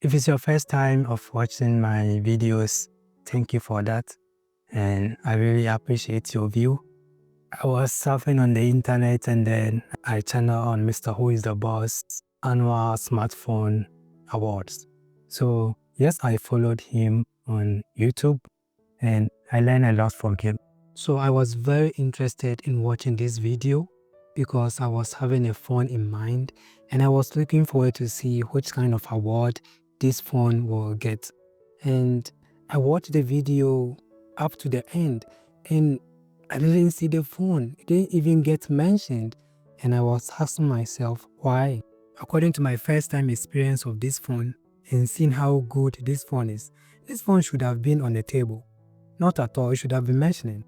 If it's your first time of watching my videos, thank you for that. And I really appreciate your view. I was surfing on the internet and then I channeled on Mr. Who is the Boss annual smartphone awards. So yes, I followed him on YouTube and I learned a lot from him. So I was very interested in watching this video because I was having a phone in mind and I was looking forward to see which kind of award this phone will get. And I watched the video up to the end and I didn't see the phone. It didn't even get mentioned. And I was asking myself why. According to my first time experience of this phone and seeing how good this phone is, this phone should have been on the table. Not at all, it should have been mentioning.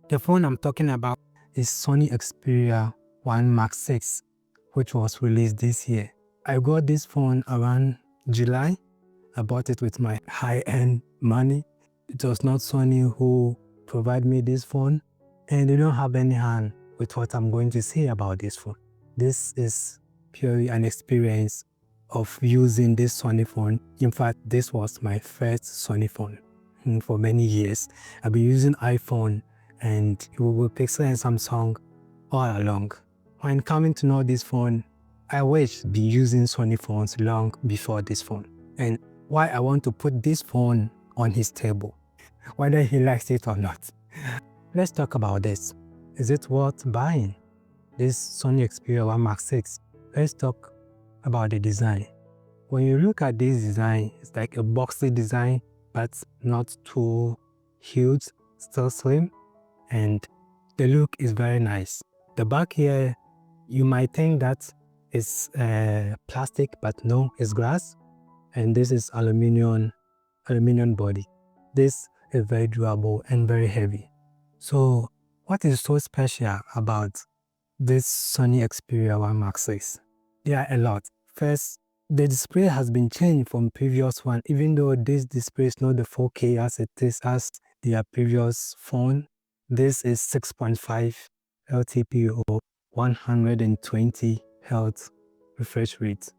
The phone I'm talking about is Sony Xperia 1 Mark 6, which was released this year. I got this phone around July. I bought it with my high-end money. It was not Sony who provided me this phone, and they don't have any hand with what I'm going to say about this phone. This is purely an experience of using this Sony phone. In fact, this was my first Sony phone. For many years, I've been using iPhone and Google Pixel and Samsung all along. When coming to know this phone, I wish to be using Sony phones long before this phone. And why I want to put this phone on his table, whether he likes it or not. Let's talk about this. Is it worth buying? This Sony Xperia 1 Mark 6. Let's talk about the design. When you look at this design, it's like a boxy design, but not too huge, still slim, and the look is very nice. The back here, you might think that it's plastic, but no, it's glass, and this is aluminum body. This is very durable and very heavy. So what is so special about this Sony Xperia 1 Mark 6? There are a lot. First, the display has been changed from previous one, even though this display is not the 4K as it is as their previous phone. This is 6.5 LTP or 120 Hz refresh rate.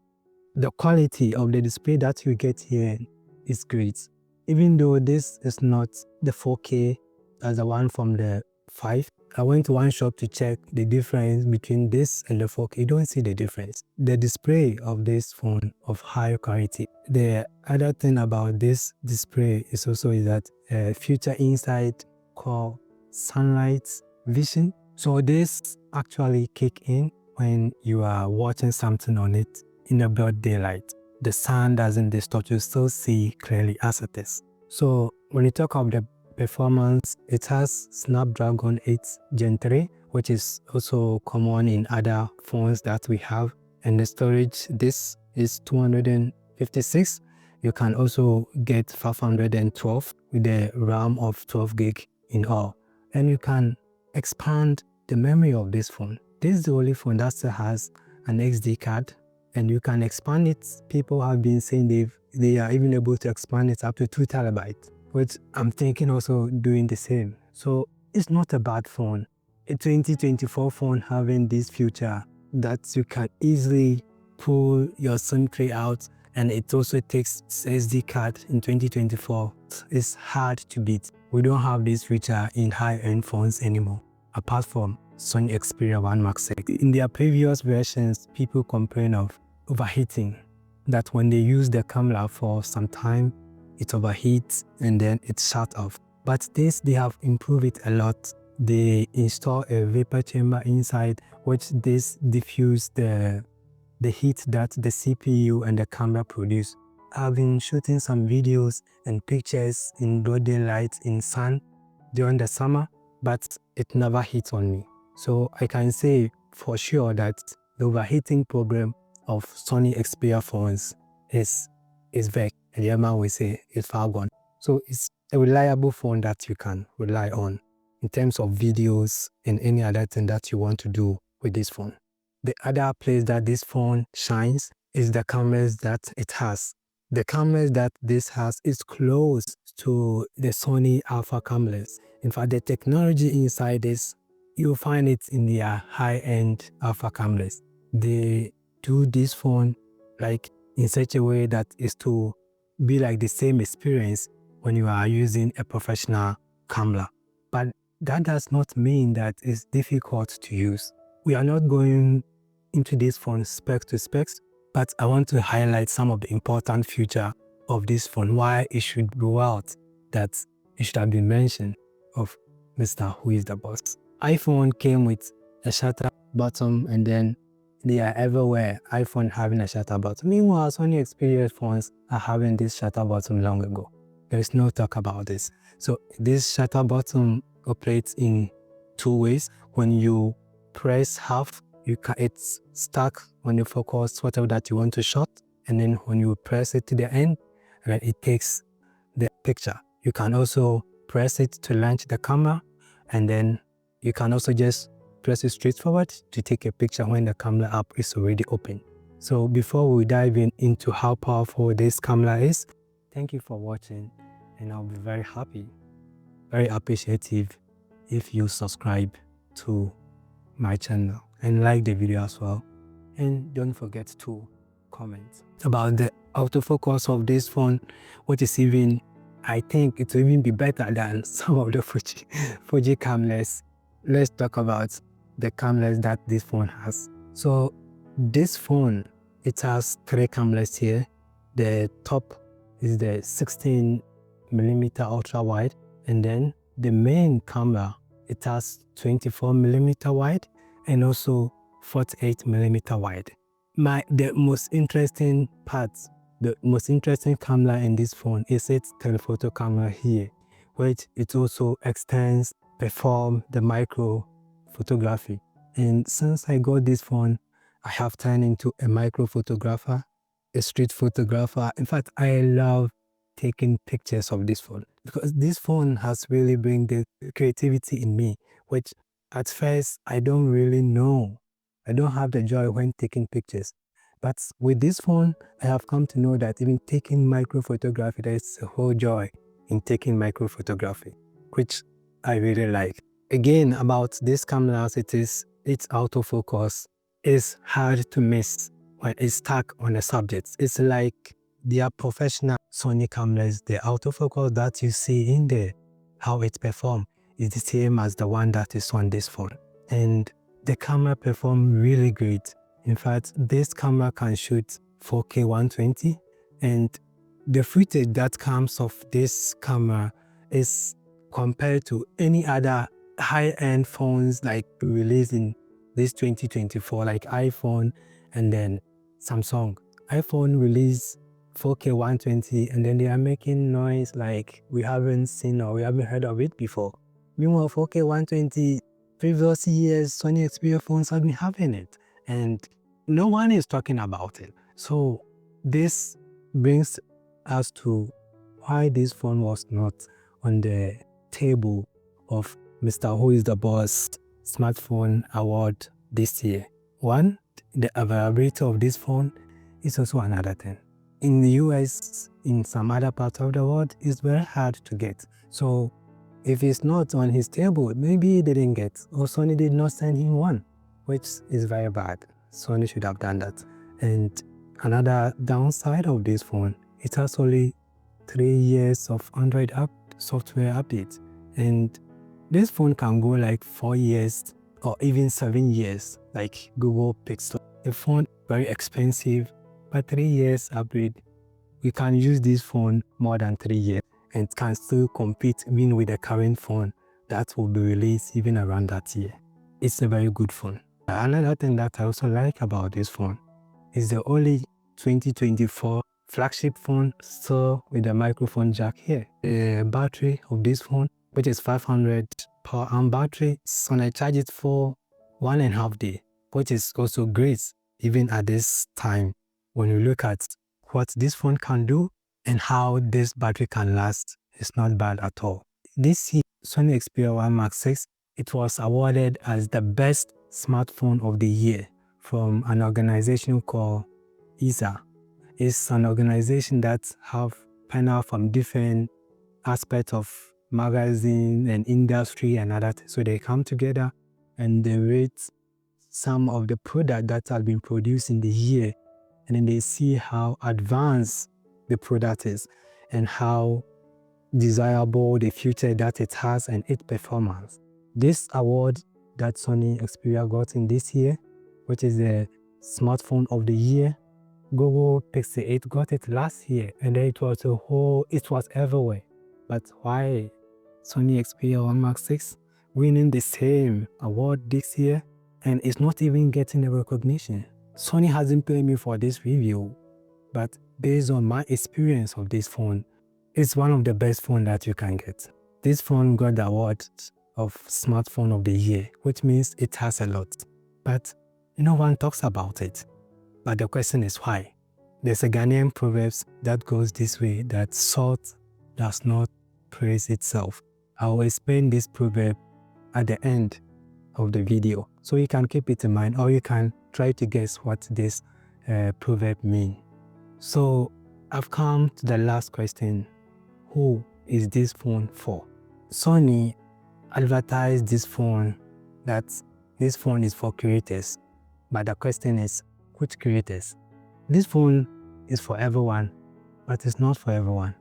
The quality of the display that you get here is great. Even though this is not the 4K as the one from the 5, I went to one shop to check the difference between this and the 4K. You don't see the difference. The display of this phone of high quality. The other thing about this display is also that feature inside called sunlight vision. So this actually kick in when you are watching something on it in the broad daylight. The sun doesn't distort, you still see clearly as it is. So when you talk of the performance, it has Snapdragon 8 Gen 3, which is also common in other phones that we have. And the storage, this is 256. You can also get 512 with the RAM of 12 gig in all. And you can expand the memory of this phone. This is the only phone that still has an SD card, and you can expand it. People have been saying they are even able to expand it up to 2 TB, which I'm thinking also doing the same. So it's not a bad phone. A 2024 phone having this feature that you can easily pull your SIM tray out, and it also takes SD card in 2024. It's hard to beat. We don't have this feature in high-end phones anymore, apart from Sony Xperia 1 Mark 6. In their previous versions, people complain of overheating, that when they use the camera for some time, it overheats and then it shuts off. But this, they have improved it a lot. They install a vapor chamber inside, which this diffuse the heat that the CPU and the camera produce. I've been shooting some videos and pictures in broad daylight in sun during the summer, but it never hit on me. So I can say for sure that the overheating problem of Sony Xperia phones is back, and the man will say it's far gone. So it's a reliable phone that you can rely on in terms of videos and any other thing that you want to do with this phone. The other place that this phone shines is the cameras that it has. The cameras that this has is close to the Sony Alpha cameras. In fact, the technology inside this, you'll find it in their high-end Alpha cameras. They do this phone like in such a way that is to be like the same experience when you are using a professional camera. But that does not mean that it's difficult to use. We are not going into this phone specs to specs, but I want to highlight some of the important features of this phone, why it should go out, that it should have been mentioned of Mr. Who is the Boss. iPhone came with a shutter button, and then they are everywhere, iPhone having a shutter button. Meanwhile, Sony Xperia phones are having this shutter button long ago. There is no talk about this. So this shutter button operates in two ways. When you press half, it's stuck on the focus, whatever that you want to shot, and then when you press it to the end, it takes the picture. You can also press it to launch the camera, and then you can also just press it straight forward to take a picture when the camera app is already open. So before we dive into how powerful this camera is, thank you for watching, and I'll be very happy, very appreciative if you subscribe to my channel and like the video as well. And don't forget to comment about the autofocus of this phone, which is even, I think it will even be better than some of the Fuji cameras. Let's talk about the cameras that this phone has. So this phone, it has three cameras here. The top is the 16mm ultra wide, and then the main camera, it has 24mm wide and also 48mm wide. The most interesting part, the most interesting camera in this phone is its telephoto camera here, which it also extends, perform the micro photography. And since I got this phone, I have turned into a micro photographer, a street photographer. In fact, I love taking pictures of this phone because this phone has really bring the creativity in me, which at first I don't really know. I don't have the joy when taking pictures. But with this phone, I have come to know that even taking micro photography, there is a whole joy in taking micro photography, which I really like. Again, about this cameras, its autofocus is hard to miss when it's stuck on a subject. It's like their professional Sony cameras, the autofocus that you see in there, how it performs, is the same as the one that is on this phone. And the camera performs really great. In fact, this camera can shoot 4K 120, and the footage that comes off this camera is compared to any other high-end phones like released in this 2024, like iPhone and then Samsung. iPhone released 4K 120, and then they are making noise like we haven't seen or we haven't heard of it before. Meanwhile, 4K 120, previous years, Sony Xperia phones have been having it, and no one is talking about it. So this brings us to why this phone was not on the table of Mr. Who is the Boss Smartphone Award this year. One, the availability of this phone is also another thing. In the US, in some other parts of the world, it's very hard to get. So if it's not on his table, maybe he didn't get, or Sony did not send him one, which is very bad. Sony should have done that. And another downside of this phone, it has only 3 years of Android software updates. And this phone can go like 4 years or even 7 years, like Google Pixel. The phone very expensive, but 3 years upgrade. We can use this phone more than 3 years and can still compete even with the current phone that will be released even around that year. It's a very good phone. Another thing that I also like about this phone is the only 2024 flagship phone still with the microphone jack here. The battery of this phone, which is 500 power amp battery, so I charge it for 1.5 days, which is also great even at this time when you look at what this phone can do and how this battery can last. It's not bad at all. This Sony Xperia 1 Mark 6, it was awarded as the best smartphone of the year from an organization called ISA. It's an organization that have panel from different aspects of magazine and industry and other things. So they come together and they rate some of the product that have been produced in the year, and then they see how advanced the product is and how desirable the future that it has and its performance. This award that Sony Xperia got in this year, which is the smartphone of the year, Google Pixel 8 got it last year, and then it was everywhere. But why Sony Xperia 1 Mark 6 winning the same award this year and it's not even getting a recognition? Sony hasn't paid me for this review, but based on my experience of this phone, it's one of the best phones that you can get. This phone got the award of smartphone of the year, which means it has a lot. But no one talks about it. But the question is why? There's a Ghanaian proverb that goes this way, that salt does not praise itself. I will explain this proverb at the end of the video, so you can keep it in mind, or you can try to guess what this proverb means. So I've come to the last question. Who is this phone for? Sony advertised this phone that this phone is for creators, but the question is, which creators? This phone is for everyone, but it's not for everyone.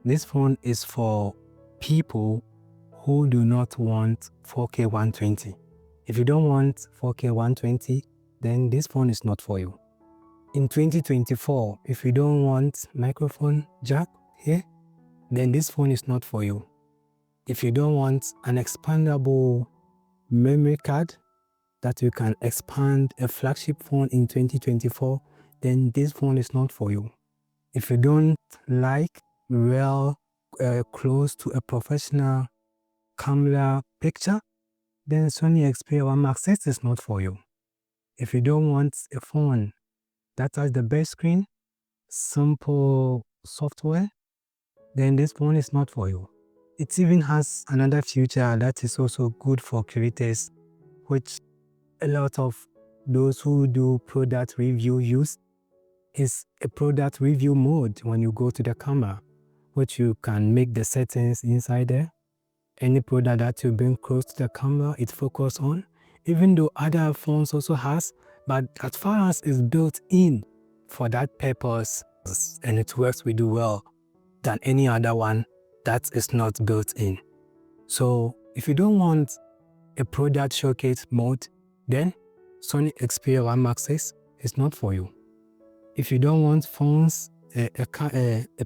This phone is for people who do not want 4K 120. If you don't want 4K 120, then this phone is not for you. In 2024, if you don't want microphone jack here, then this phone is not for you. If you don't want an expandable memory card that you can expand a flagship phone in 2024, then this phone is not for you. If you don't like close to a professional camera picture, then Sony Xperia 1 Mark 6 is not for you. If you don't want a phone that has the best screen, simple software, then this phone is not for you. It even has another feature that is also good for creators, which a lot of those who do product review use, is a product review mode when you go to the camera, which you can make the settings inside there. Any product that you bring close to the camera, it focuses on, even though other phones also has, but as far as it's built in for that purpose and it works really well than any other one that is not built in. So if you don't want a product showcase mode, then Sony Xperia 1 Mark 6 is not for you. If you don't want phones, a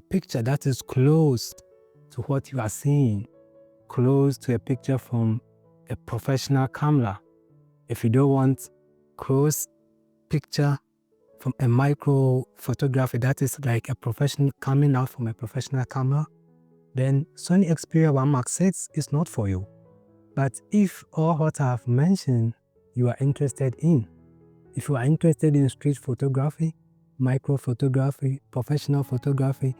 picture that is close to what you are seeing, close to a picture from a professional camera, if you don't want close picture from a micro photography that is like a professional coming out from a professional camera, then Sony Xperia 1 Mark 6 is not for you. But if all what I have mentioned you are interested in, if you are interested in street photography, micro photography, professional photography,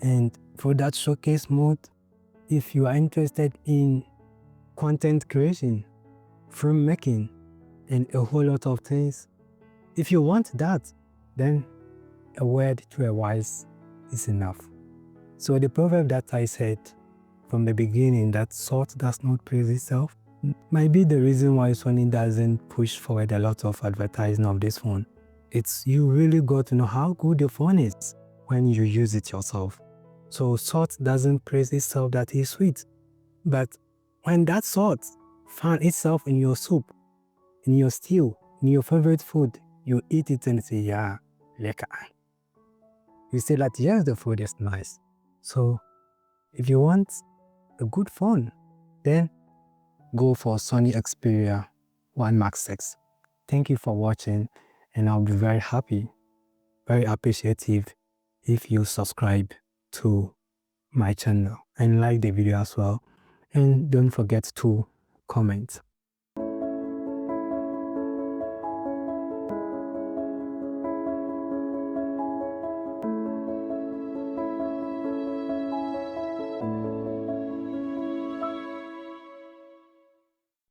and product showcase mode, if you are interested in content creation, filmmaking, and a whole lot of things, if you want that, then a word to a wise is enough. So the proverb that I said from the beginning, that salt does not praise itself, might be the reason why Sony doesn't push forward a lot of advertising of this phone. It's you really got to know how good the phone is when you use it yourself. So salt doesn't praise itself that it's sweet. But when that salt finds itself in your soup, in your stew, in your favorite food, you eat it and say, yeah, lekker. You say that, yes, the food is nice. So if you want a good phone, then go for Sony Xperia 1 Mark 6. Thank you for watching, and I'll be very happy, very appreciative if you subscribe to my channel and like the video as well. And don't forget to comment.